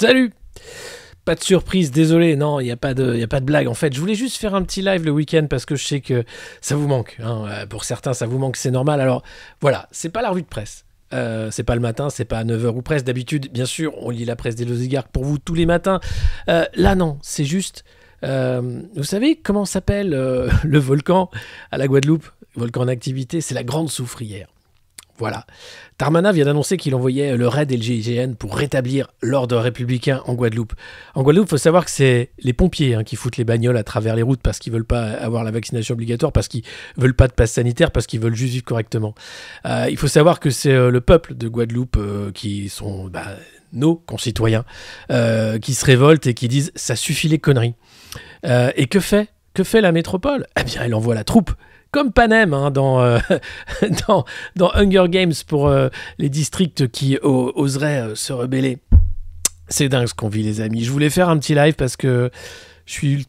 Salut! Pas de surprise, désolé, non, il n'y a pas de blague. En fait, je voulais juste faire un petit live le week-end parce que je sais que ça vous manque. Pour certains, ça vous manque, c'est normal. Alors, voilà, c'est pas la revue de presse. C'est pas le matin, c'est pas à 9h ou presque. D'habitude, bien sûr, on lit la presse des oligarques pour vous tous les matins. Là, non, c'est juste... vous savez comment s'appelle le volcan à la Guadeloupe? Volcan en activité, c'est la Grande Soufrière. Voilà. Darmanin vient d'annoncer qu'il envoyait le RAID et le GIGN pour rétablir l'ordre républicain en Guadeloupe. En Guadeloupe, il faut savoir que c'est les pompiers qui foutent les bagnoles à travers les routes parce qu'ils veulent pas avoir la vaccination obligatoire, parce qu'ils veulent pas de passe sanitaire, parce qu'ils veulent juste vivre correctement. Il faut savoir que c'est le peuple de Guadeloupe qui sont nos concitoyens qui se révoltent et qui disent « ça suffit les conneries ». Et que fait la métropole? Eh bien, elle envoie la troupe. Comme Panem dans Hunger Games pour les districts qui oseraient se rebeller. C'est dingue ce qu'on vit, les amis. Je voulais faire un petit live parce que je suis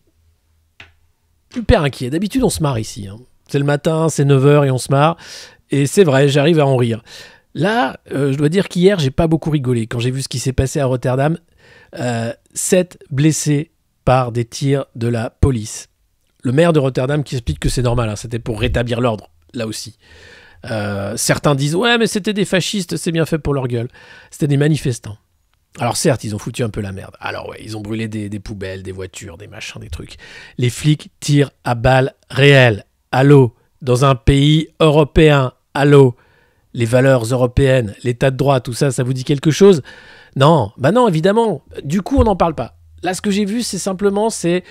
hyper inquiet. D'habitude, on se marre ici. C'est le matin, c'est 9h et on se marre. Et c'est vrai, j'arrive à en rire. Là, je dois dire qu'hier, j'ai pas beaucoup rigolé. Quand j'ai vu ce qui s'est passé à Rotterdam, 7 blessés par des tirs de la police. Le maire de Rotterdam qui explique que c'est normal, c'était pour rétablir l'ordre, là aussi. Certains disent « Ouais, mais c'était des fascistes, c'est bien fait pour leur gueule. » C'était des manifestants. Alors certes, ils ont foutu un peu la merde. Alors ouais, ils ont brûlé des poubelles, des voitures, des machins, des trucs. Les flics tirent à balles réelles. Allô, dans un pays européen. Allô, les valeurs européennes, l'état de droit, tout ça, ça vous dit quelque chose? Non, non, évidemment. Du coup, on n'en parle pas. Là, ce que j'ai vu, c'est...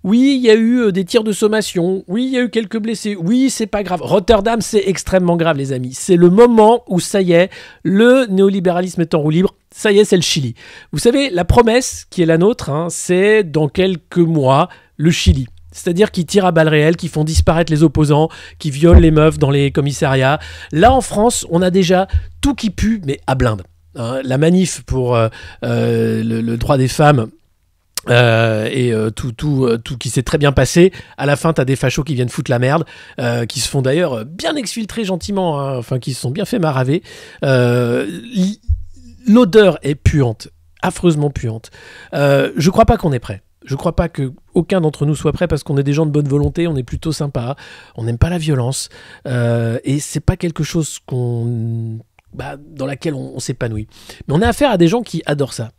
Oui, il y a eu des tirs de sommation. Oui, il y a eu quelques blessés. Oui, c'est pas grave. Rotterdam, c'est extrêmement grave, les amis. C'est le moment où, ça y est, le néolibéralisme est en roue libre. Ça y est, c'est le Chili. Vous savez, la promesse qui est la nôtre, c'est dans quelques mois, le Chili. C'est-à-dire qu'ils tirent à balles réelles, qu'ils font disparaître les opposants, qu'ils violent les meufs dans les commissariats. Là, en France, on a déjà tout qui pue, mais à blinde. La manif pour le droit des femmes... tout qui s'est très bien passé. À la fin, t'as des fachos qui viennent foutre la merde, qui se font d'ailleurs bien exfiltrer gentiment, qui se sont bien fait maraver. L'odeur est puante, affreusement puante. Je crois pas qu'on est prêt. Je crois pas qu'aucun d'entre nous soit prêt parce qu'on est des gens de bonne volonté, on est plutôt sympa, on n'aime pas la violence, et c'est pas quelque chose dans laquelle on s'épanouit. Mais on a affaire à des gens qui adorent ça.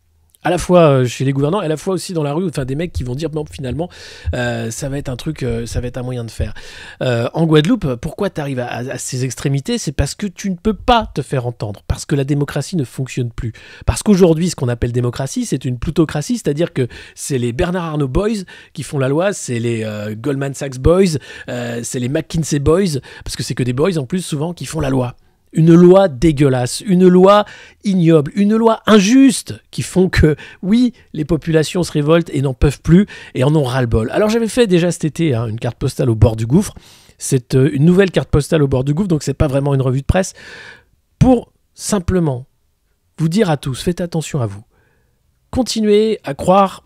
À la fois chez les gouvernants, à la fois aussi dans la rue, des mecs qui vont dire, bon, finalement, ça va être un truc, ça va être un moyen de faire. En Guadeloupe, pourquoi tu arrives à ces extrémités? C'est parce que tu ne peux pas te faire entendre, parce que la démocratie ne fonctionne plus. Parce qu'aujourd'hui, ce qu'on appelle démocratie, c'est une plutocratie, c'est-à-dire que c'est les Bernard Arnault Boys qui font la loi, c'est les Goldman Sachs Boys, c'est les McKinsey Boys, parce que c'est que des boys en plus souvent qui font la loi. Une loi dégueulasse, une loi ignoble, une loi injuste qui font que, oui, les populations se révoltent et n'en peuvent plus et en ont ras-le-bol. Alors j'avais fait déjà cet été une carte postale au bord du gouffre. C'est une nouvelle carte postale au bord du gouffre, donc c'est pas vraiment une revue de presse. Pour simplement vous dire à tous, faites attention à vous. Continuez à croire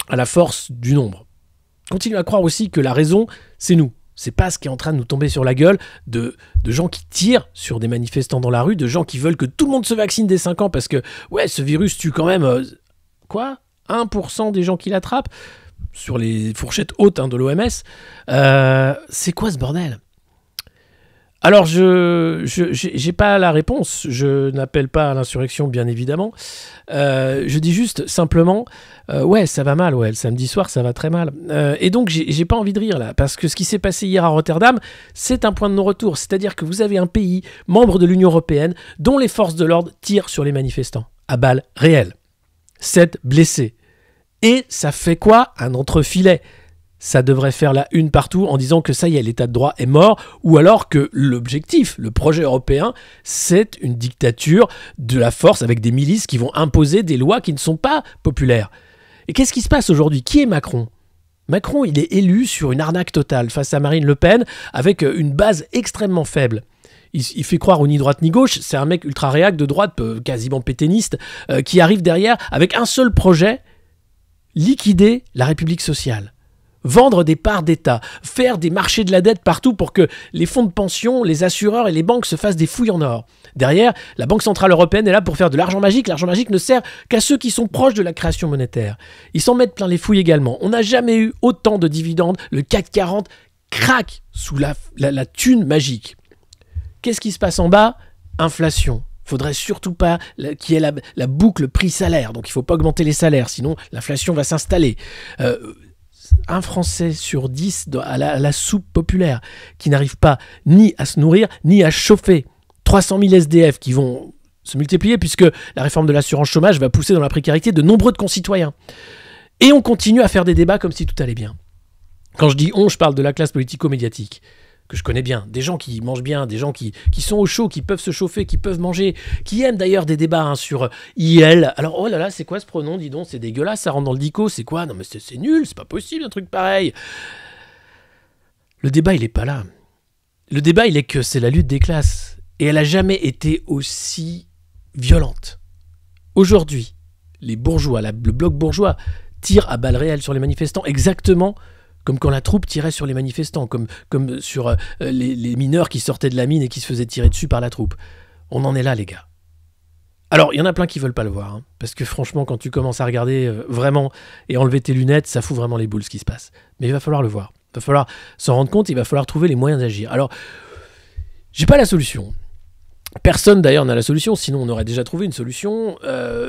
à la force du nombre. Continuez à croire aussi que la raison, c'est nous. C'est pas ce qui est en train de nous tomber sur la gueule de gens qui tirent sur des manifestants dans la rue, de gens qui veulent que tout le monde se vaccine dès 5 ans parce que, ouais, ce virus tue quand même, 1% des gens qui l'attrapent sur les fourchettes hautes de l'OMS. C'est quoi ce bordel ? Alors, je n'ai pas la réponse. Je n'appelle pas à l'insurrection, bien évidemment. Je dis juste simplement, ouais, ça va mal. Ouais, le samedi soir, ça va très mal. Et donc, j'ai pas envie de rire là, parce que ce qui s'est passé hier à Rotterdam, c'est un point de non-retour. C'est-à-dire que vous avez un pays membre de l'Union européenne dont les forces de l'ordre tirent sur les manifestants à balles réelles. 7 blessés. Et ça fait quoi? Un entrefilet. Ça devrait faire la une partout en disant que ça y est, l'état de droit est mort, ou alors que l'objectif, le projet européen, c'est une dictature de la force avec des milices qui vont imposer des lois qui ne sont pas populaires. Et qu'est-ce qui se passe aujourd'hui? Qui est Macron? Macron, il est élu sur une arnaque totale face à Marine Le Pen avec une base extrêmement faible. Il fait croire ni droite ni gauche, c'est un mec ultra réac de droite, quasiment pétainiste, qui arrive derrière avec un seul projet, liquider la République sociale. Vendre des parts d'État, faire des marchés de la dette partout pour que les fonds de pension, les assureurs et les banques se fassent des fouilles en or. Derrière, la Banque Centrale Européenne est là pour faire de l'argent magique. L'argent magique ne sert qu'à ceux qui sont proches de la création monétaire. Ils s'en mettent plein les fouilles également. On n'a jamais eu autant de dividendes. Le CAC 40 craque sous la thune magique. Qu'est-ce qui se passe en bas? Inflation. Faudrait surtout pas qu'il y ait la boucle prix-salaire. Donc il ne faut pas augmenter les salaires, sinon l'inflation va s'installer. Un Français sur 10 à la soupe populaire qui n'arrive pas ni à se nourrir, ni à chauffer. 300 000 SDF qui vont se multiplier puisque la réforme de l'assurance chômage va pousser dans la précarité de nombreux de concitoyens. Et on continue à faire des débats comme si tout allait bien. Quand je dis on, je parle de la classe politico-médiatique, que je connais bien. Des gens qui mangent bien, des gens qui sont au chaud, qui peuvent se chauffer, qui peuvent manger, qui aiment d'ailleurs des débats sur IL. Alors, oh là là, c'est quoi ce pronom? Dis donc, c'est dégueulasse, ça rentre dans le dico, c'est quoi? Non mais c'est nul, c'est pas possible un truc pareil. Le débat, il est pas là. Le débat, il est que c'est la lutte des classes. Et elle a jamais été aussi violente. Aujourd'hui, les bourgeois, le bloc bourgeois, tire à balles réelles sur les manifestants exactement comme quand la troupe tirait sur les manifestants, comme sur les mineurs qui sortaient de la mine et qui se faisaient tirer dessus par la troupe. On en est là, les gars. Alors, il y en a plein qui veulent pas le voir, hein, parce que franchement, quand tu commences à regarder vraiment et enlever tes lunettes, ça fout vraiment les boules ce qui se passe. Mais il va falloir le voir. Il va falloir s'en rendre compte, il va falloir trouver les moyens d'agir. Alors, j'ai pas la solution. Personne d'ailleurs n'a la solution, sinon on aurait déjà trouvé une solution,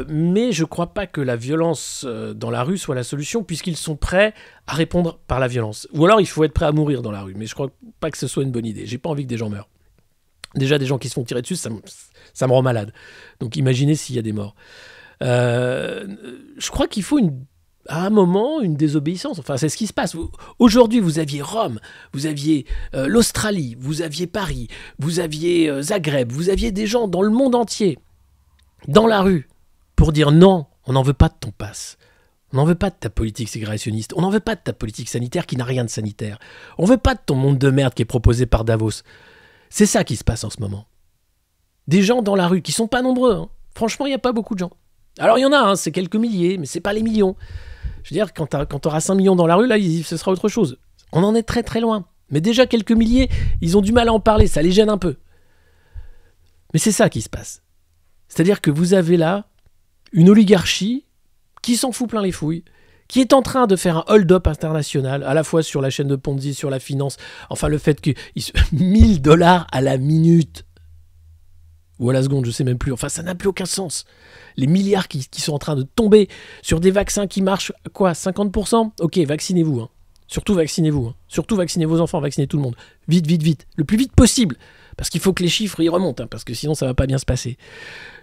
mais je crois pas que la violence dans la rue soit la solution, puisqu'ils sont prêts à répondre par la violence. Ou alors il faut être prêt à mourir dans la rue, mais je crois pas que ce soit une bonne idée. J'ai pas envie que des gens meurent. Déjà des gens qui se font tirer dessus, ça me rend malade. Donc imaginez s'il y a des morts. Je crois qu'il faut à un moment une désobéissance. Enfin, c'est ce qui se passe. Aujourd'hui, vous aviez Rome, vous aviez l'Australie, vous aviez Paris, vous aviez Zagreb, vous aviez des gens dans le monde entier, dans la rue, pour dire non, on n'en veut pas de ton passe. On n'en veut pas de ta politique ségrégationniste. On n'en veut pas de ta politique sanitaire qui n'a rien de sanitaire. On ne veut pas de ton monde de merde qui est proposé par Davos. C'est ça qui se passe en ce moment. Des gens dans la rue qui sont pas nombreux. Hein. Franchement, il n'y a pas beaucoup de gens. Alors, il y en a, hein, c'est quelques milliers, mais c'est pas les millions. Je veux dire, quand tu auras 5 millions dans la rue, là, ce sera autre chose. On en est très très loin. Mais déjà, quelques milliers, ils ont du mal à en parler, ça les gêne un peu. Mais c'est ça qui se passe. C'est-à-dire que vous avez là une oligarchie qui s'en fout plein les fouilles, qui est en train de faire un hold-up international, à la fois sur la chaîne de Ponzi, sur la finance, enfin le fait que 1000 $ à la minute, ou à la seconde, je sais même plus, enfin ça n'a plus aucun sens. Les milliards qui sont en train de tomber sur des vaccins qui marchent, quoi, 50%? Ok, vaccinez-vous, hein. Surtout vaccinez-vous, hein. Surtout vaccinez vos enfants, vaccinez tout le monde. Vite, vite, vite, le plus vite possible, parce qu'il faut que les chiffres y remontent, hein, parce que sinon ça va pas bien se passer.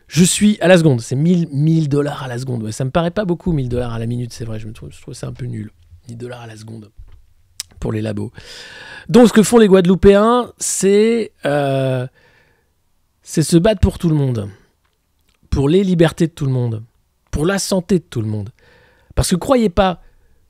Je suis à la seconde, c'est 1000 $ à la seconde. Ouais, ça me paraît pas beaucoup, 1000 $ à la minute, c'est vrai, je trouve ça un peu nul. 1000 $ à la seconde pour les labos. Donc ce que font les Guadeloupéens, c'est se battre pour tout le monde, pour les libertés de tout le monde, pour la santé de tout le monde. Parce que croyez pas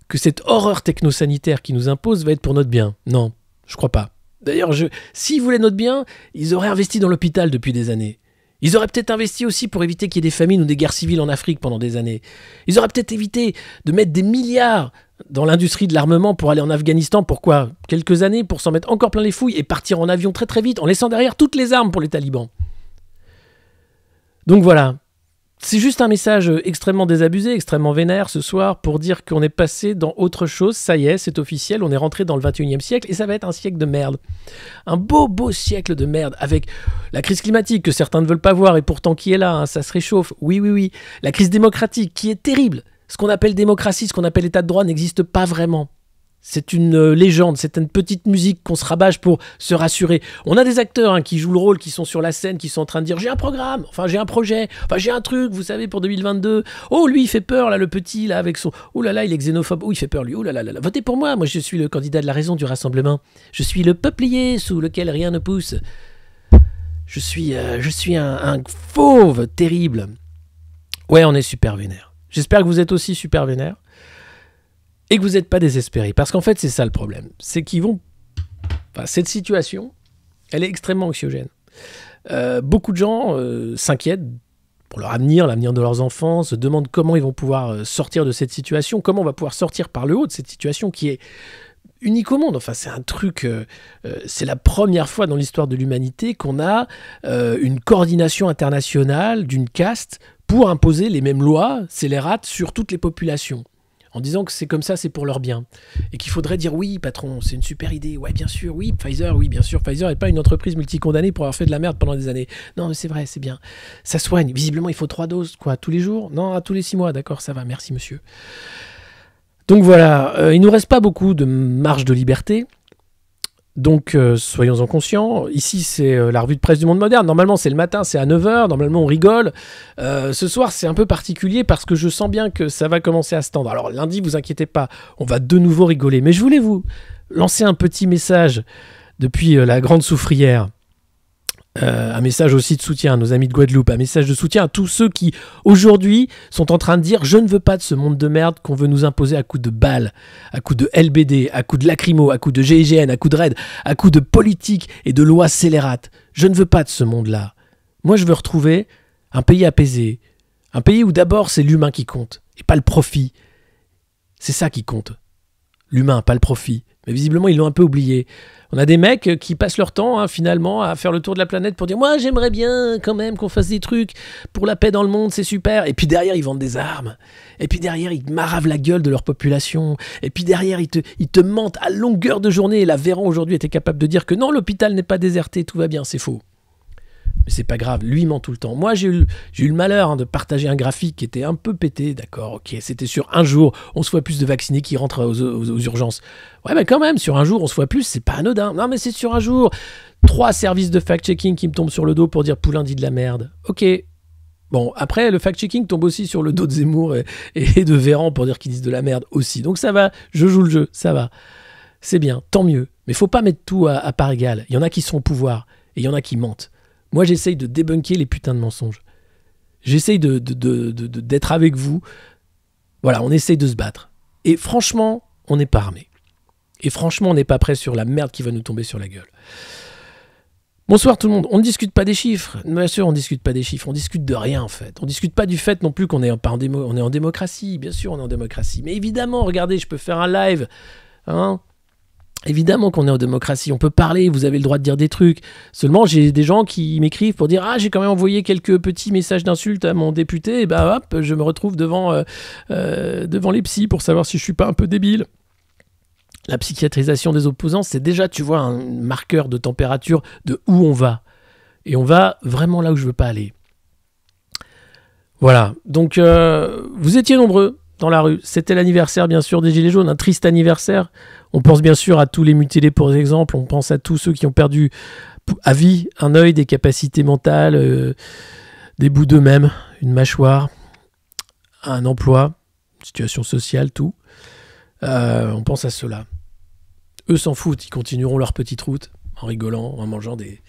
que cette horreur technosanitaire qui nous impose va être pour notre bien. Non, je crois pas. D'ailleurs, s'ils voulaient notre bien, ils auraient investi dans l'hôpital depuis des années. Ils auraient peut-être investi aussi pour éviter qu'il y ait des famines ou des guerres civiles en Afrique pendant des années. Ils auraient peut-être évité de mettre des milliards dans l'industrie de l'armement pour aller en Afghanistan. Pourquoi? Quelques années pour s'en mettre encore plein les fouilles et partir en avion très très vite en laissant derrière toutes les armes pour les talibans. Donc voilà. C'est juste un message extrêmement désabusé, extrêmement vénère ce soir pour dire qu'on est passé dans autre chose. Ça y est, c'est officiel, on est rentré dans le 21e siècle et ça va être un siècle de merde. Un beau, beau siècle de merde avec la crise climatique que certains ne veulent pas voir et pourtant qui est là, hein, ça se réchauffe. Oui, oui, oui. La crise démocratique qui est terrible. Ce qu'on appelle démocratie, ce qu'on appelle état de droit n'existe pas vraiment. C'est une légende, c'est une petite musique qu'on se rabâche pour se rassurer. On a des acteurs hein, qui jouent le rôle, qui sont sur la scène, qui sont en train de dire « j'ai un programme, enfin j'ai un projet, enfin j'ai un truc, vous savez, pour 2022. Oh, lui, il fait peur, là, le petit, là, avec son... Oh là là, il est xénophobe. Oh, il fait peur, lui. Oh là là là là. Votez pour moi, moi je suis le candidat de la raison du rassemblement. Je suis le peuplier sous lequel rien ne pousse. Je suis un fauve terrible. » Ouais, on est super vénère. J'espère que vous êtes aussi super vénère. Et que vous n'êtes pas désespérés. Parce qu'en fait, c'est ça le problème. C'est qu'ils vont... Enfin, cette situation, elle est extrêmement anxiogène. Beaucoup de gens s'inquiètent pour leur avenir, l'avenir de leurs enfants, se demandent comment ils vont pouvoir sortir de cette situation, comment on va pouvoir sortir par le haut de cette situation qui est unique au monde. Enfin, c'est un truc, c'est la première fois dans l'histoire de l'humanité qu'on a une coordination internationale d'une caste pour imposer les mêmes lois scélérates sur toutes les populations. En disant que c'est comme ça, c'est pour leur bien. Et qu'il faudrait dire oui, patron, c'est une super idée. Ouais, bien sûr, oui, Pfizer, oui, bien sûr. Pfizer n'est pas une entreprise multicondamnée pour avoir fait de la merde pendant des années. Non, mais c'est vrai, c'est bien. Ça soigne. Visiblement, il faut 3 doses, quoi, tous les jours? Non, à tous les 6 mois. D'accord, ça va, merci, monsieur. Donc voilà, il ne nous reste pas beaucoup de marge de liberté. Donc, soyons-en conscients. Ici, c'est la revue de presse du Monde Moderne. Normalement, c'est le matin, c'est à 9h. Normalement, on rigole. Ce soir, c'est un peu particulier parce que je sens bien que ça va commencer à se tendre. Alors, lundi, vous inquiétez pas, on va de nouveau rigoler. Mais je voulais vous lancer un petit message depuis la Grande Soufrière. Un message aussi de soutien à nos amis de Guadeloupe, un message de soutien à tous ceux qui, aujourd'hui, sont en train de dire « Je ne veux pas de ce monde de merde qu'on veut nous imposer à coups de balles, à coups de LBD, à coups de lacrymo, à coups de GIGN, à coups de raid, à coups de politique et de lois scélérates. Je ne veux pas de ce monde-là. Moi, je veux retrouver un pays apaisé, un pays où d'abord c'est l'humain qui compte, et pas le profit. C'est ça qui compte. L'humain, pas le profit. Mais visiblement, ils l'ont un peu oublié. On a des mecs qui passent leur temps, finalement, à faire le tour de la planète pour dire « Moi, j'aimerais bien quand même qu'on fasse des trucs pour la paix dans le monde, c'est super. » Et puis derrière, ils vendent des armes. Et puis derrière, ils maravent la gueule de leur population. Et puis derrière, ils te mentent à longueur de journée. Et la Véran, aujourd'hui, était capable de dire que non, l'hôpital n'est pas déserté, tout va bien, c'est faux. Mais c'est pas grave, lui il ment tout le temps. Moi j'ai eu le malheur de partager un graphique qui était un peu pété, d'accord, ok, c'était sur un jour, on se voit plus de vaccinés qui rentrent aux urgences. Ouais mais quand même, sur un jour on se voit plus, c'est pas anodin. Non mais c'est sur un jour. 3 services de fact-checking qui me tombent sur le dos pour dire Poulain dit de la merde. Ok. Bon, après le fact-checking tombe aussi sur le dos de Zemmour et de Véran pour dire qu'ils disent de la merde aussi. Donc ça va, je joue le jeu, ça va. C'est bien, tant mieux. Mais faut pas mettre tout à part égale. Il y en a qui sont au pouvoir et il y en a qui mentent. Moi, j'essaye de débunker les putains de mensonges. J'essaye d'être avec vous. Voilà, on essaye de se battre. Et franchement, on n'est pas armé. Et franchement, on n'est pas prêt sur la merde qui va nous tomber sur la gueule. Bonsoir tout le monde. On ne discute pas des chiffres. Bien sûr, on ne discute pas des chiffres. On discute de rien, en fait. On ne discute pas du fait non plus qu'on est on est en démocratie. Bien sûr, on est en démocratie. Mais évidemment, regardez, je peux faire un live. Hein ? Évidemment qu'on est en démocratie, on peut parler, vous avez le droit de dire des trucs. Seulement, j'ai des gens qui m'écrivent pour dire « Ah, j'ai quand même envoyé quelques petits messages d'insultes à mon député. » Et bah hop, je me retrouve devant les psys pour savoir si je suis pas un peu débile. La psychiatrisation des opposants, c'est déjà, tu vois, un marqueur de température de où on va. Et on va vraiment là où je veux pas aller. Voilà, donc vous étiez nombreux dans la rue. C'était l'anniversaire, bien sûr, des Gilets jaunes, un triste anniversaire. On pense bien sûr à tous les mutilés, pour exemple. On pense à tous ceux qui ont perdu à vie un œil, des capacités mentales, des bouts d'eux-mêmes, une mâchoire, un emploi, une situation sociale, tout. On pense à ceux-là. Eux s'en foutent, ils continueront leur petite route en rigolant, en mangeant des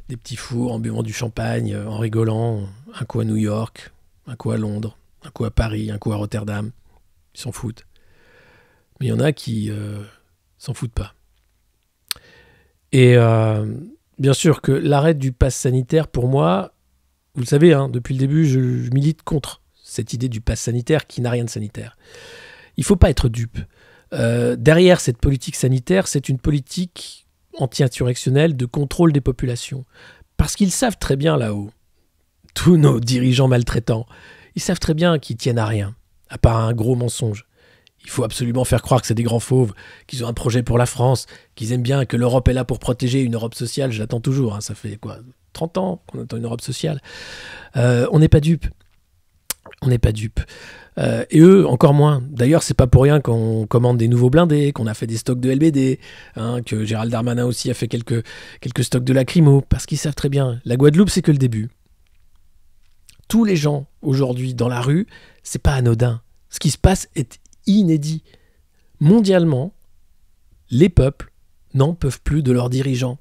petits fours, en buvant du champagne, en rigolant. Un coup à New York, un coup à Londres, un coup à Paris, un coup à Rotterdam. Ils s'en foutent. Mais il y en a qui s'en foutent pas. Et bien sûr que l'arrêt du pass sanitaire, pour moi, vous le savez, hein, depuis le début, je milite contre cette idée du pass sanitaire qui n'a rien de sanitaire. Il ne faut pas être dupe. Derrière cette politique sanitaire, c'est une politique anti-insurrectionnelle de contrôle des populations. Parce qu'ils savent très bien là-haut, tous nos dirigeants maltraitants, ils savent très bien qu'ils tiennent à rien, à part un gros mensonge. Il faut absolument faire croire que c'est des grands fauves, qu'ils ont un projet pour la France, qu'ils aiment bien, que l'Europe est là pour protéger une Europe sociale. Je l'attends toujours, hein, ça fait quoi, 30 ans qu'on attend une Europe sociale. On n'est pas dupes. On n'est pas dupes. Et eux, encore moins. D'ailleurs, c'est pas pour rien qu'on commande des nouveaux blindés, qu'on a fait des stocks de LBD, hein, que Gérald Darmanin aussi a fait quelques stocks de lacrymo, parce qu'ils savent très bien. La Guadeloupe, c'est que le début. Tous les gens, aujourd'hui, dans la rue, c'est pas anodin. Ce qui se passe est inédit. Mondialement, les peuples n'en peuvent plus de leurs dirigeants.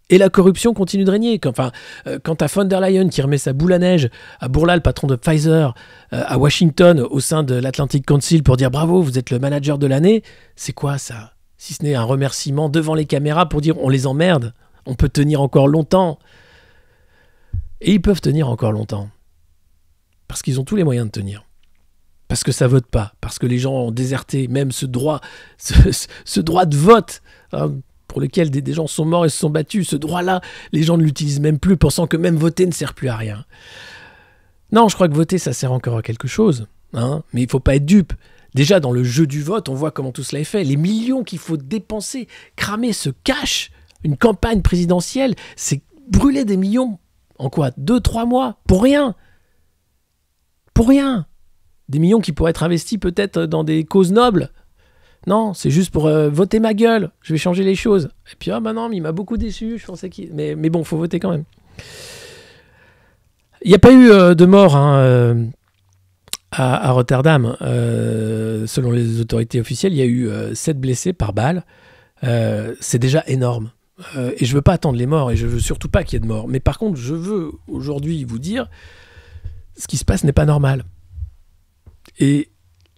Et la corruption continue de régner. Quant à von der Leyen qui remet sa boule à neige à Bourla, le patron de Pfizer, à Washington, au sein de l'Atlantic Council, pour dire bravo, vous êtes le manager de l'année, c'est quoi ça? Si ce n'est un remerciement devant les caméras pour dire on les emmerde, on peut tenir encore longtemps. Et ils peuvent tenir encore longtemps. parce qu'ils ont tous les moyens de tenir. Parce que ça vote pas, parce que les gens ont déserté, même ce droit de vote, hein, pour lequel des gens sont morts et se sont battus, ce droit-là, les gens ne l'utilisent même plus, pensant que même voter ne sert plus à rien. Non, je crois que voter, ça sert encore à quelque chose, hein, mais il ne faut pas être dupe. Déjà, dans le jeu du vote, on voit comment tout cela est fait. Les millions qu'il faut dépenser, cramer ce cash, une campagne présidentielle, c'est brûler des millions en quoi 2-3 mois, pour rien. Pour rien. Des millions qui pourraient être investis peut-être dans des causes nobles. Non, c'est juste pour voter ma gueule. Je vais changer les choses. Et puis, ah bah non, mais il m'a beaucoup déçu. Je pensais qu'il... Mais bon, il faut voter quand même. Il n'y a pas eu de mort à Rotterdam. Selon les autorités officielles, il y a eu 7 blessés par balle. C'est déjà énorme. Et je ne veux pas attendre les morts. Et je ne veux surtout pas qu'il y ait de morts. Mais par contre, je veux aujourd'hui vous dire, ce qui se passe n'est pas normal. Et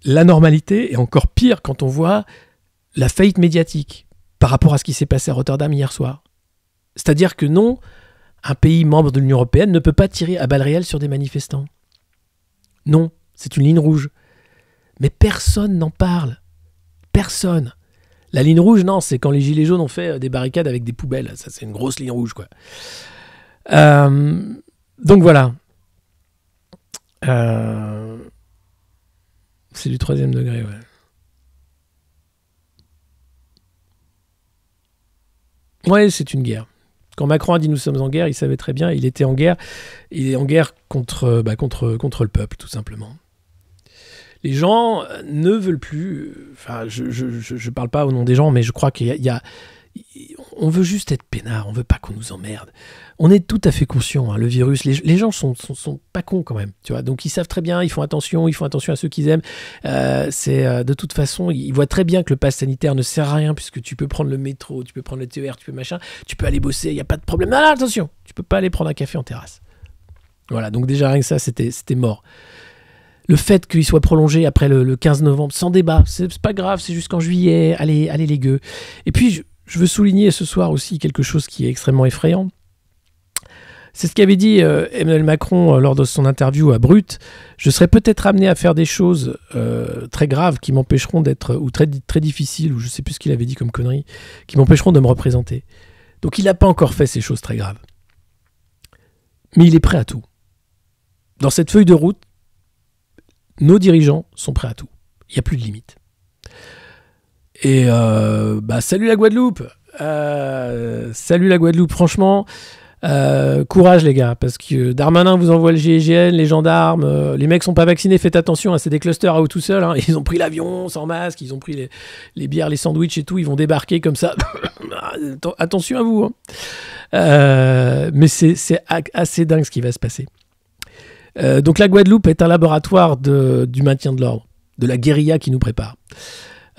l'anormalité est encore pire quand on voit la faillite médiatique par rapport à ce qui s'est passé à Rotterdam hier soir. C'est-à-dire que non, un pays membre de l'Union européenne ne peut pas tirer à balles réelles sur des manifestants. Non, c'est une ligne rouge. Mais personne n'en parle. Personne. La ligne rouge, non, c'est quand les gilets jaunes ont fait des barricades avec des poubelles. Ça, c'est une grosse ligne rouge, quoi. Donc voilà. C'est du 3e degré, ouais. Ouais, c'est une guerre. Quand Macron a dit « nous sommes en guerre », il savait très bien, il était en guerre. Il est en guerre contre le peuple, tout simplement. Les gens ne veulent plus... Enfin, je parle pas au nom des gens, mais je crois qu'il y a on veut juste être peinard, on veut pas qu'on nous emmerde. On est tout à fait conscient, hein, le virus, les gens sont pas cons quand même, tu vois. Donc ils savent très bien, ils font attention à ceux qu'ils aiment. De toute façon, ils voient très bien que le pass sanitaire ne sert à rien puisque tu peux prendre le métro, tu peux prendre le TER, tu peux aller bosser, il y a pas de problème. Non, attention, tu peux pas aller prendre un café en terrasse. Voilà, donc déjà rien que ça, c'était mort. Le fait qu'il soit prolongé après le 15 novembre, sans débat, c'est pas grave, c'est jusqu'en juillet, allez les gueux. Et puis je veux souligner ce soir aussi quelque chose qui est extrêmement effrayant. C'est ce qu'avait dit Emmanuel Macron lors de son interview à Brut. Je serais peut-être amené à faire des choses très graves qui m'empêcheront d'être, ou très, très difficiles, ou je ne sais plus ce qu'il avait dit comme connerie, qui m'empêcheront de me représenter. Donc il n'a pas encore fait ces choses très graves. Mais il est prêt à tout. Dans cette feuille de route, nos dirigeants sont prêts à tout. Il n'y a plus de limite. Et salut la Guadeloupe. Salut la Guadeloupe, franchement. Courage les gars, parce que Darmanin vous envoie le GIGN, les gendarmes, les mecs sont pas vaccinés, faites attention, hein, c'est des clusters à eux tout seuls, hein, ils ont pris l'avion sans masque, ils ont pris les bières, les sandwichs et tout, ils vont débarquer comme ça. Attention à vous, hein. Mais c'est assez dingue ce qui va se passer. Donc la Guadeloupe est un laboratoire du maintien de l'ordre, de la guérilla qui nous prépare.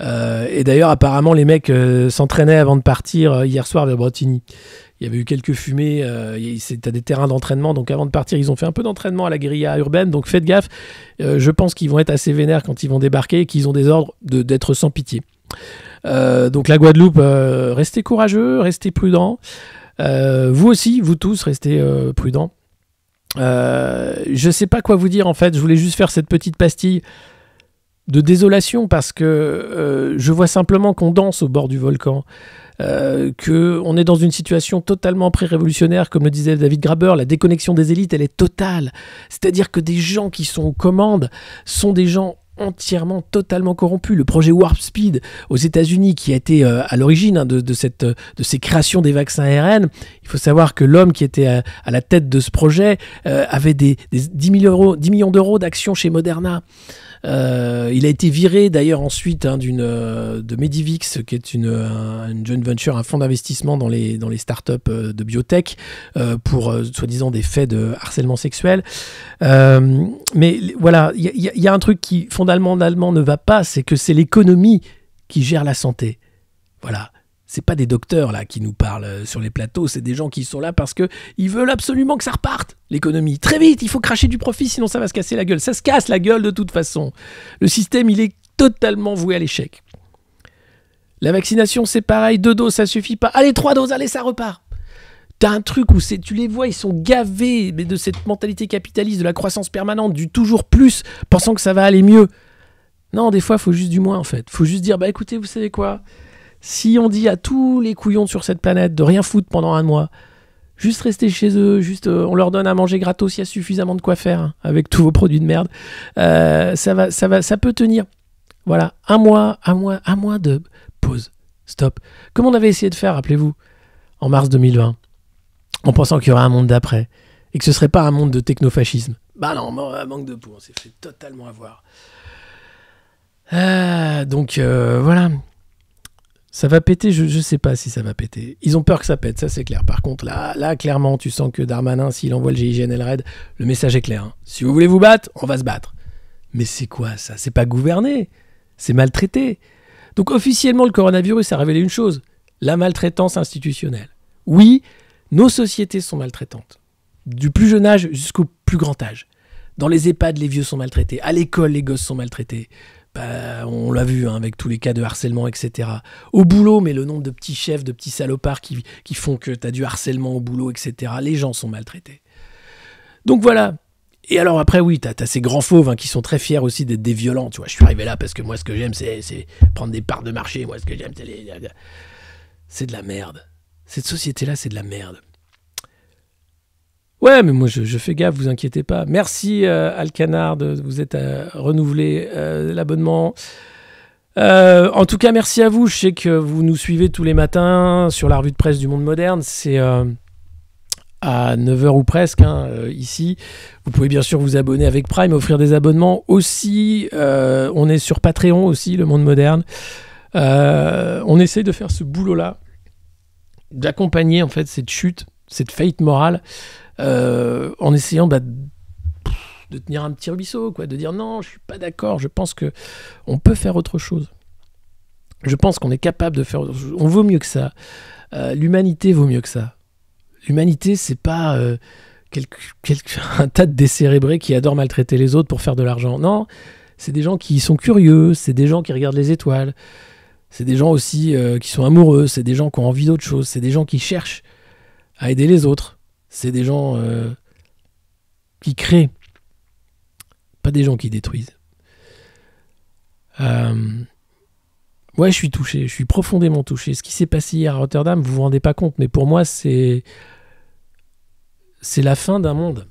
Et d'ailleurs apparemment les mecs s'entraînaient avant de partir hier soir vers Bretigny. Il y avait eu quelques fumées, c'était des terrains d'entraînement, donc avant de partir, ils ont fait un peu d'entraînement à la guérilla urbaine, donc faites gaffe, je pense qu'ils vont être assez vénères quand ils vont débarquer et qu'ils ont des ordres d'être sans pitié. Donc la Guadeloupe, restez courageux, restez prudents, vous aussi, vous tous, restez prudents. Je sais pas quoi vous dire en fait, je voulais juste faire cette petite pastille de désolation parce que je vois simplement qu'on danse au bord du volcan. Qu'on est dans une situation totalement pré-révolutionnaire, comme le disait David Graeber, la déconnexion des élites, elle est totale. C'est-à-dire que des gens qui sont aux commandes sont des gens entièrement, totalement corrompus. Le projet Warp Speed aux États-Unis, qui a été à l'origine de ces créations des vaccins ARN, il faut savoir que l'homme qui était à la tête de ce projet avait des 10 millions d'euros d'actions chez Moderna. Il a été viré d'ailleurs ensuite de Medivix, qui est une joint venture, un fonds d'investissement dans les startups de biotech pour soi-disant des faits de harcèlement sexuel. Mais voilà, il y a un truc qui fondamentalement ne va pas, c'est que c'est l'économie qui gère la santé. Voilà. C'est pas des docteurs là qui nous parlent sur les plateaux, c'est des gens qui sont là parce que ils veulent absolument que ça reparte, l'économie. Très vite, il faut cracher du profit, sinon ça va se casser la gueule. Ça se casse la gueule de toute façon. Le système, il est totalement voué à l'échec. La vaccination, c'est pareil. 2 doses, ça suffit pas. Allez, 3 doses, allez, ça repart. T'as un truc où tu les vois, ils sont gavés mais de cette mentalité capitaliste, de la croissance permanente, du toujours plus, pensant que ça va aller mieux. Non, des fois, il faut juste du moins, en fait. Il faut juste dire, bah écoutez, vous savez quoi? Si on dit à tous les couillons sur cette planète de rien foutre pendant un mois, juste rester chez eux, juste on leur donne à manger gratos, il y a suffisamment de quoi faire hein, avec tous vos produits de merde, ça peut tenir. Voilà, un mois de pause, stop. Comme on avait essayé de faire, rappelez-vous, en mars 2020. En pensant qu'il y aurait un monde d'après, et que ce serait pas un monde de technofascisme. Bah non, manque de peau, on s'est fait totalement avoir. Donc voilà. Ça va péter, je sais pas si ça va péter. Ils ont peur que ça pète, ça c'est clair. Par contre, là clairement, tu sens que Darmanin, s'il envoie le GIGN et le RAID, le message est clair. Hein. Si vous voulez vous battre, on va se battre. Mais c'est quoi ça? C'est pas gouverner, c'est maltraiter. Donc officiellement, le coronavirus a révélé une chose, la maltraitance institutionnelle. Oui, nos sociétés sont maltraitantes. Du plus jeune âge jusqu'au plus grand âge. Dans les EHPAD, les vieux sont maltraités. À l'école, les gosses sont maltraités. Bah, on l'a vu hein, avec tous les cas de harcèlement, etc. Au boulot, mais le nombre de petits chefs, de petits salopards qui font que tu as du harcèlement au boulot, etc. Les gens sont maltraités. Donc voilà. Et alors après, oui, t'as ces grands fauves hein, qui sont très fiers aussi d'être des violents. Tu vois, je suis arrivé là parce que moi, ce que j'aime, c'est prendre des parts de marché. Moi, ce que j'aime, c'est de la merde. Cette société-là, c'est de la merde. Ouais, mais moi, je fais gaffe, vous inquiétez pas. Merci, Alcanard, de vous êtes renouvelé l'abonnement. En tout cas, merci à vous. Je sais que vous nous suivez tous les matins sur la revue de presse du Monde Moderne. C'est à 9h ou presque, hein, ici. Vous pouvez bien sûr vous abonner avec Prime, offrir des abonnements aussi. On est sur Patreon aussi, le Monde Moderne. On essaye de faire ce boulot-là, d'accompagner en fait cette chute, cette faillite morale, en essayant de tenir un petit ruisseau, quoi, de dire non, je suis pas d'accord, je pense que on peut faire autre chose. Je pense qu'on est capable de faire autre chose. On vaut mieux que ça. L'humanité vaut mieux que ça. L'humanité, c'est pas un tas de décérébrés qui adorent maltraiter les autres pour faire de l'argent. Non, c'est des gens qui sont curieux, c'est des gens qui regardent les étoiles, c'est des gens aussi qui sont amoureux, c'est des gens qui ont envie d'autre chose, c'est des gens qui cherchent à aider les autres, c'est des gens qui créent, pas des gens qui détruisent. Ouais, je suis touché, je suis profondément touché. Ce qui s'est passé hier à Rotterdam, vous vous rendez pas compte, mais pour moi, c'est la fin d'un monde.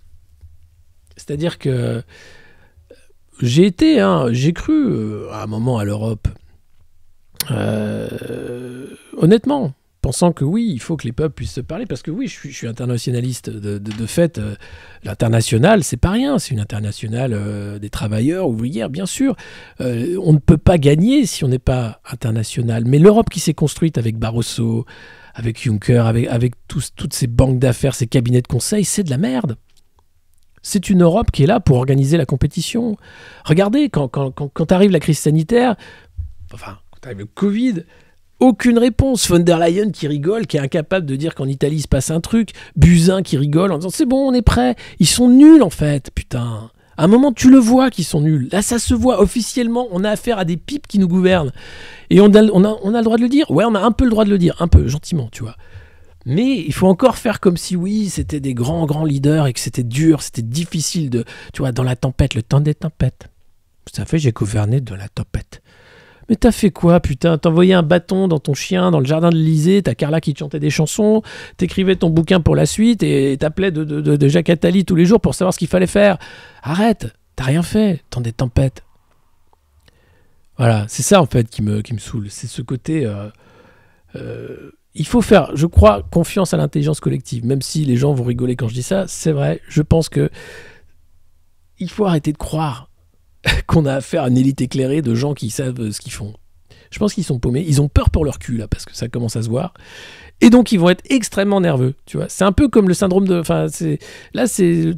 C'est-à-dire que j'ai cru à un moment à l'Europe, honnêtement, pensant que oui, il faut que les peuples puissent se parler, parce que oui, je suis internationaliste de fait. L'international, c'est pas rien, c'est une internationale des travailleurs, ouvrières, bien sûr. On ne peut pas gagner si on n'est pas international. Mais l'Europe qui s'est construite avec Barroso, avec Juncker, avec toutes ces banques d'affaires, ces cabinets de conseil, c'est de la merde. C'est une Europe qui est là pour organiser la compétition. Regardez, quand arrive la crise sanitaire, enfin, quand arrive le Covid, aucune réponse. Von der Leyen qui rigole, qui est incapable de dire qu'en Italie il se passe un truc. Buzyn qui rigole en disant c'est bon, on est prêt. Ils sont nuls en fait, putain. À un moment, tu le vois qu'ils sont nuls. Là, ça se voit. Officiellement, on a affaire à des pipes qui nous gouvernent. Et on a le droit de le dire. Ouais, on a un peu le droit de le dire. Un peu, gentiment, tu vois. Mais il faut encore faire comme si, oui, c'était des grands leaders et que c'était dur, c'était difficile de... Tu vois, dans la tempête, le temps des tempêtes. Ça fait, j'ai gouverné de la tempête. Mais t'as fait quoi, putain? T'envoyais un bâton dans ton chien, dans le jardin de l'Élysée, t'as Carla qui te chantait des chansons, t'écrivais ton bouquin pour la suite et t'appelais de Jacques Attali tous les jours pour savoir ce qu'il fallait faire. Arrête, t'as rien fait, temps des tempêtes. Voilà, c'est ça en fait qui me saoule. C'est ce côté... il faut faire, je crois, confiance à l'intelligence collective. Même si les gens vont rigoler quand je dis ça, c'est vrai, je pense que il faut arrêter de croire qu'on a affaire à une élite éclairée de gens qui savent ce qu'ils font. Je pense qu'ils sont paumés, ils ont peur pour leur cul là, parce que ça commence à se voir, et donc ils vont être extrêmement nerveux, tu vois. C'est un peu comme le syndrome de... Enfin, tu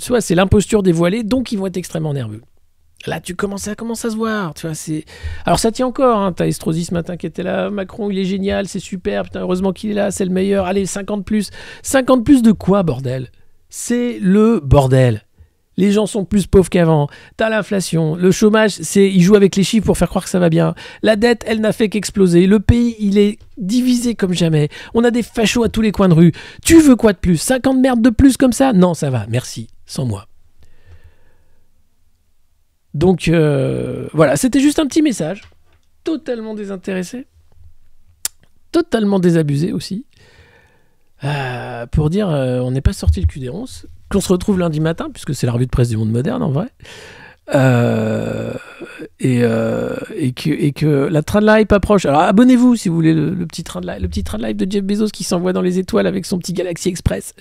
vois, c'est l'imposture dévoilée, donc ils vont être extrêmement nerveux. Là, ça commence à se voir, tu vois, c'est... Alors ça tient encore, hein, t'as Estrosi ce matin qui était là, Macron, il est génial, c'est super, putain, heureusement qu'il est là, c'est le meilleur, allez, 50 plus. 50 plus de quoi, bordel? C'est le bordel. Les gens sont plus pauvres qu'avant. T'as l'inflation. Le chômage, ils jouent avec les chiffres pour faire croire que ça va bien. La dette, elle n'a fait qu'exploser. Le pays, il est divisé comme jamais. On a des fachos à tous les coins de rue. Tu veux quoi de plus? 50 merdes de plus comme ça? Non, ça va. Merci. Sans moi. Donc, voilà. C'était juste un petit message. Totalement désintéressé. Totalement désabusé aussi. Pour dire, on n'est pas sorti le cul des ronces. Qu'on se retrouve lundi matin, puisque c'est la revue de presse du monde moderne en vrai, et que la train de live approche. Alors abonnez-vous si vous voulez le petit train de live de Jeff Bezos qui s'envoie dans les étoiles avec son petit Galaxy Express.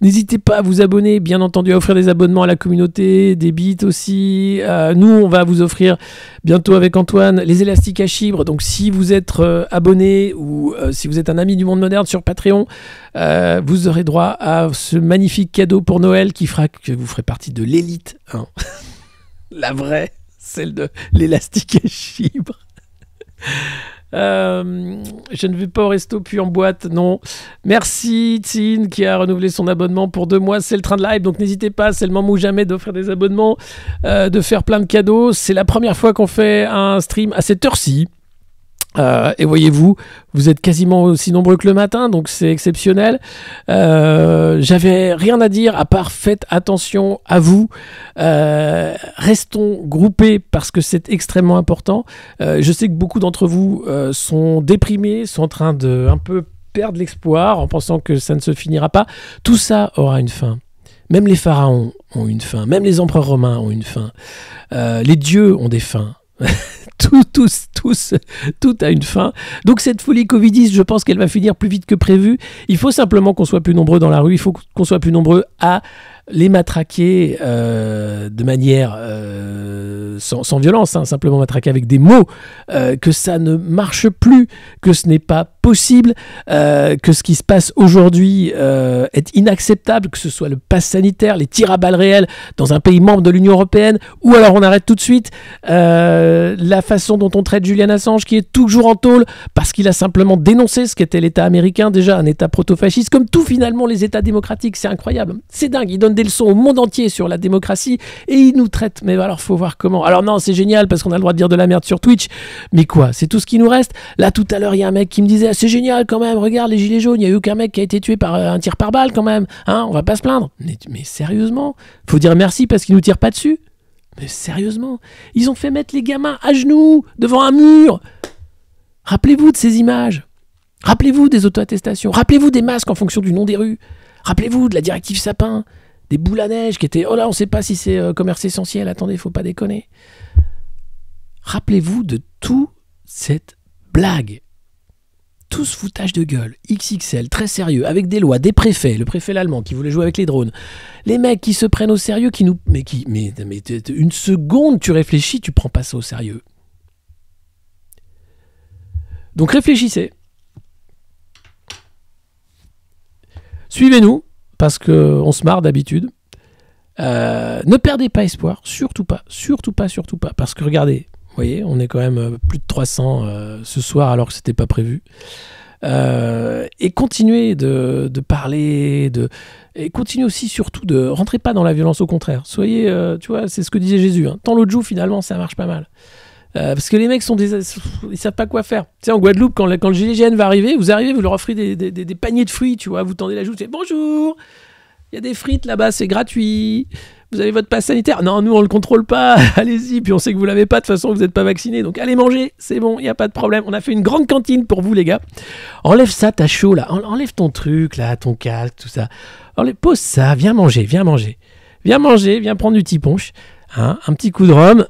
N'hésitez pas à vous abonner, bien entendu à offrir des abonnements à la communauté, des bits aussi. Nous on va vous offrir bientôt avec Antoine les élastiques à chibre. Donc si vous êtes abonné ou si vous êtes un ami du monde moderne sur Patreon, vous aurez droit à ce magnifique cadeau pour Noël qui fera que vous ferez partie de l'élite, hein. La vraie, celle de l'élastique à chibre. Je ne vais pas au resto puis en boîte, non. Merci Tine qui a renouvelé son abonnement pour 2 mois. C'est le train de live, donc n'hésitez pas, c'est le moment ou jamais d'offrir des abonnements, de faire plein de cadeaux. C'est la première fois qu'on fait un stream à cette heure-ci. Et voyez-vous, vous êtes quasiment aussi nombreux que le matin, donc c'est exceptionnel. J'avais rien à dire à part faites attention à vous. Restons groupés parce que c'est extrêmement important. Je sais que beaucoup d'entre vous sont déprimés, sont en train de un peu perdre l'espoir en pensant que ça ne se finira pas. Tout ça aura une fin. Même les pharaons ont une fin. Même les empereurs romains ont une fin. Les dieux ont des fins. Tout a une fin. Donc cette folie Covidiste, je pense qu'elle va finir plus vite que prévu. Il faut simplement qu'on soit plus nombreux dans la rue. Il faut qu'on soit plus nombreux à les matraquer de manière sans violence, hein, simplement matraquer avec des mots, que ça ne marche plus, que ce n'est pas possible, que ce qui se passe aujourd'hui est inacceptable, que ce soit le pass sanitaire, les tirs à balles réelles dans un pays membre de l'Union européenne, ou alors on arrête tout de suite la façon dont on traite Julian Assange, qui est toujours en tôle parce qu'il a simplement dénoncé ce qu'était l'État américain, déjà un État proto-fasciste, comme tout finalement les États démocratiques. C'est incroyable, c'est dingue, il donne des leçons au monde entier sur la démocratie et il nous traite, mais alors faut voir comment. Alors non, c'est génial parce qu'on a le droit de dire de la merde sur Twitch, mais quoi, c'est tout ce qui nous reste? Là tout à l'heure il y a un mec qui me disait ah, c'est génial quand même, regarde les gilets jaunes, il y a eu aucun mec qui a été tué par un tir par balle quand même, hein, on va pas se plaindre. Mais sérieusement, faut dire merci parce qu'ils nous tirent pas dessus. Mais sérieusement, ils ont fait mettre les gamins à genoux devant un mur. Rappelez-vous de ces images. Rappelez-vous des auto-attestations. Rappelez-vous des masques en fonction du nom des rues. Rappelez-vous de la directive Sapin, des boules à neige qui étaient « Oh là, on ne sait pas si c'est commerce essentiel, attendez, faut pas déconner. » Rappelez-vous de toute cette blague. Tout ce foutage de gueule, XXL, très sérieux, avec des lois, des préfets, le préfet l'allemand qui voulait jouer avec les drones, les mecs qui se prennent au sérieux, qui nous... Mais une seconde, tu réfléchis, tu prends pas ça au sérieux. Donc réfléchissez. Suivez-nous, parce qu'on se marre d'habitude. Ne perdez pas espoir, surtout pas, parce que regardez, vous voyez, on est quand même plus de 300 ce soir alors que c'était pas prévu. Et continuez de parler, et continuez aussi surtout de rentrez pas dans la violence, au contraire. Soyez, tu vois, c'est ce que disait Jésus. Hein. Tant l'autre joue, finalement, ça marche pas mal. Parce que les mecs ils savent pas quoi faire. Tu sais, en Guadeloupe, quand le GIGN va arriver, vous leur offrez des paniers de fruits, tu vois, vous tendez la joue, tu fais bonjour, il y a des frites là-bas, c'est gratuit. Vous avez votre passe sanitaire? Non, nous on le contrôle pas, allez-y, puis on sait que vous l'avez pas, de toute façon vous n'êtes pas vacciné, donc allez manger, c'est bon, il n'y a pas de problème, on a fait une grande cantine pour vous les gars. Enlève ça, t'as chaud là, enlève ton truc là, ton casque, tout ça, pose ça, viens manger, viens prendre du petit punch, hein, un petit coup de rhum,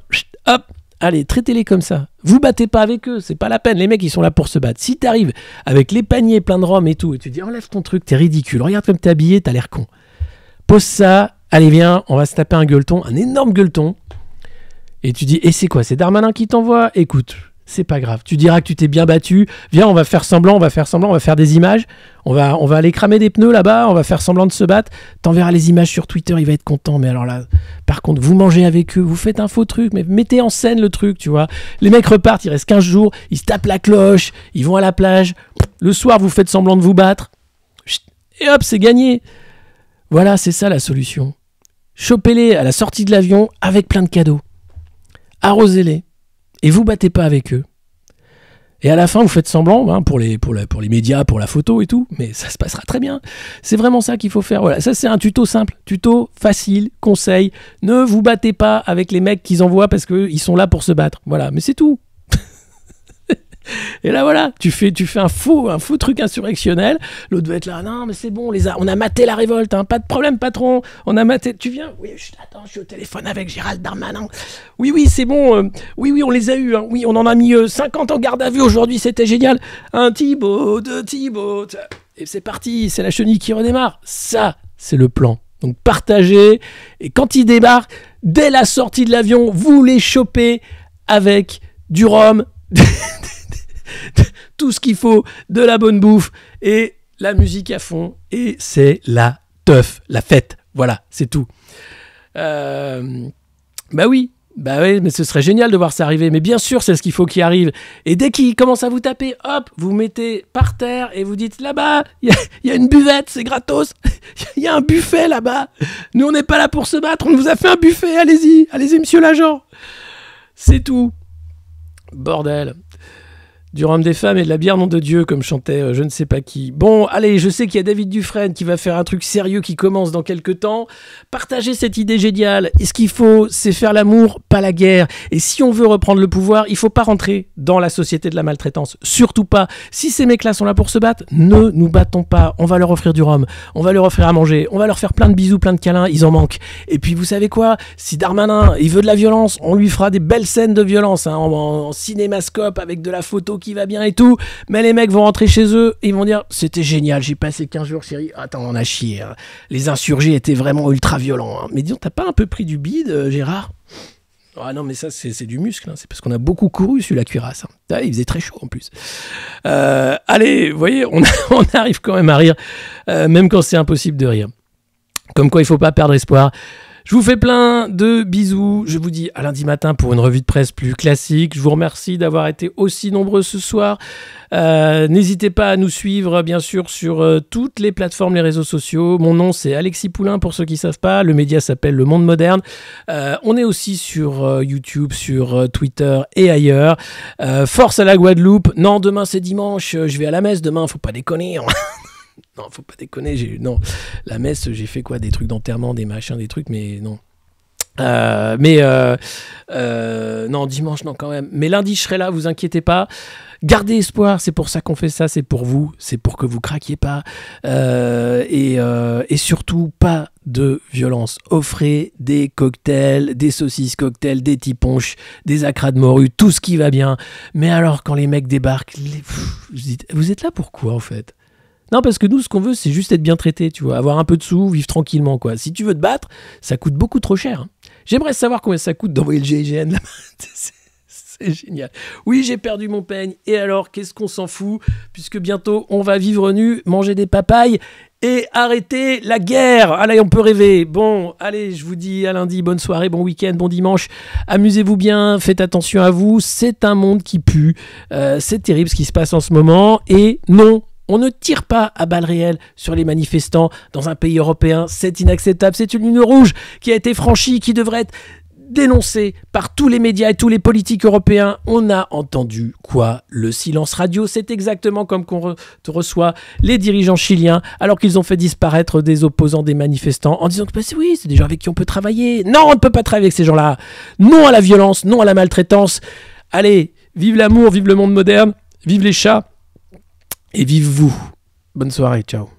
hop, allez, traitez-les comme ça, vous battez pas avec eux, c'est pas la peine, les mecs ils sont là pour se battre. Si t'arrives avec les paniers pleins de rhum et tout, et tu dis enlève ton truc, t'es ridicule, regarde comme t'es habillé, t'as l'air con, pose ça. Allez, viens, on va se taper un gueuleton, un énorme gueuleton. Et tu dis, et c'est quoi? C'est Darmanin qui t'envoie? Écoute, c'est pas grave. Tu diras que tu t'es bien battu. Viens, on va faire semblant, on va faire des images. On va aller cramer des pneus là-bas, on va faire semblant de se battre. T'enverras les images sur Twitter, il va être content. Mais alors là, par contre, vous mangez avec eux, vous faites un faux truc, mais mettez en scène le truc, tu vois. Les mecs repartent, il reste 15 jours, ils se tapent la cloche, ils vont à la plage. Le soir, vous faites semblant de vous battre. Et hop, c'est gagné. Voilà, c'est ça la solution. chopez-les à la sortie de l'avion avec plein de cadeaux. Arrosez-les et vous battez pas avec eux. Et à la fin, vous faites semblant hein, pour les médias, pour la photo et tout, mais ça se passera très bien. C'est vraiment ça qu'il faut faire. Voilà, ça c'est un tuto simple, tuto facile, conseil. Ne vous battez pas avec les mecs qu'ils envoient parce qu'ils sont là pour se battre. Voilà, mais c'est tout. Et là voilà, tu fais un faux truc insurrectionnel. L'autre va être là, non mais c'est bon, on a maté la révolte, hein, pas de problème patron, on a maté. Tu viens? Oui, attends, je suis au téléphone avec Gérald Darmanin. Oui, c'est bon. Oui, on les a eus. Hein. Oui, on en a mis 50 en garde à vue aujourd'hui, c'était génial. Un Thibaut, deux Thibaut. Et c'est parti, c'est la chenille qui redémarre. Ça, c'est le plan. Donc partagez. Et quand ils débarquent, dès la sortie de l'avion, vous les chopez avec du rhum. Tout ce qu'il faut, de la bonne bouffe et la musique à fond et c'est la teuf, la fête, voilà, c'est tout. Bah oui, mais ce serait génial de voir ça arriver, mais bien sûr c'est ce qu'il faut qu'il arrive. Et dès qu'il commence à vous taper, hop, vous mettez par terre et vous dites là-bas, il y a une buvette, c'est gratos, il y a un buffet là-bas, nous on n'est pas là pour se battre, on vous a fait un buffet, allez-y monsieur l'agent, c'est tout. Bordel. Du rhum des femmes et de la bière nom de Dieu, comme chantait je ne sais pas qui. Bon, allez, je sais qu'il y a David Dufresne qui va faire un truc sérieux qui commence dans quelques temps. Partagez cette idée géniale. Et ce qu'il faut, c'est faire l'amour, pas la guerre. Et si on veut reprendre le pouvoir, il faut pas rentrer dans la société de la maltraitance. Surtout pas. Si ces mecs-là sont là pour se battre, ne nous battons pas. On va leur offrir du rhum. On va leur offrir à manger. On va leur faire plein de bisous, plein de câlins. Ils en manquent. Et puis, vous savez quoi? Si Darmanin, il veut de la violence, on lui fera des belles scènes de violence, hein, en cinémascope avec de la photo qui va bien et tout, mais les mecs vont rentrer chez eux et ils vont dire c'était génial, j'ai passé 15 jours Syrie, attends on a chié, hein. Les insurgés étaient vraiment ultra violents, hein. Mais disons t'as pas un peu pris du bide Gérard? Ah non mais ça c'est du muscle, hein. C'est parce qu'on a beaucoup couru sur la cuirasse, hein. Ah, il faisait très chaud en plus. Allez, vous voyez, on arrive quand même à rire, même quand c'est impossible de rire. Comme quoi il faut pas perdre espoir. Je vous fais plein de bisous. Je vous dis à lundi matin pour une revue de presse plus classique. Je vous remercie d'avoir été aussi nombreux ce soir. N'hésitez pas à nous suivre, bien sûr, sur toutes les plateformes, les réseaux sociaux. Mon nom, c'est Alexis Poulain, pour ceux qui ne savent pas. Le média s'appelle Le Monde Moderne. On est aussi sur YouTube, sur Twitter et ailleurs. Force à la Guadeloupe. Non, demain, c'est dimanche. Je vais à la messe demain. Faut pas déconner. Non, faut pas déconner. Non, la messe, j'ai fait quoi? Des trucs d'enterrement, des machins, des trucs, mais non. Non, dimanche, non, quand même. Mais lundi, je serai là, vous inquiétez pas. Gardez espoir, c'est pour ça qu'on fait ça, c'est pour vous, c'est pour que vous craquiez pas. Et surtout, pas de violence. Offrez des cocktails, des saucisses cocktails, des tiponches, des acras de morue, tout ce qui va bien. Mais alors, quand les mecs débarquent, vous êtes là pourquoi, en fait? Non, parce que nous, ce qu'on veut, c'est juste être bien traité, tu vois, avoir un peu de sous, vivre tranquillement, quoi. Si tu veux te battre, ça coûte beaucoup trop cher, hein. J'aimerais savoir combien ça coûte d'envoyer le GIGN là-bas. C'est génial. Oui, j'ai perdu mon peigne. Et alors, qu'est-ce qu'on s'en fout? Puisque bientôt, on va vivre nu, manger des papayes et arrêter la guerre. Allez, on peut rêver. Bon, allez, je vous dis à lundi. Bonne soirée, bon week-end, bon dimanche. Amusez-vous bien, faites attention à vous. C'est un monde qui pue. C'est terrible ce qui se passe en ce moment. Et non, on ne tire pas à balles réelles sur les manifestants dans un pays européen. C'est inacceptable. C'est une ligne rouge qui a été franchie, qui devrait être dénoncée par tous les médias et tous les politiques européens. On a entendu quoi? Le silence radio. C'est exactement comme qu'on reçoit les dirigeants chiliens alors qu'ils ont fait disparaître des opposants, des manifestants, en disant que oui, c'est des gens avec qui on peut travailler. Non, on ne peut pas travailler avec ces gens-là. Non à la violence, non à la maltraitance. Allez, vive l'amour, vive le monde moderne, vive les chats. Et vive vous. Bonne soirée, ciao.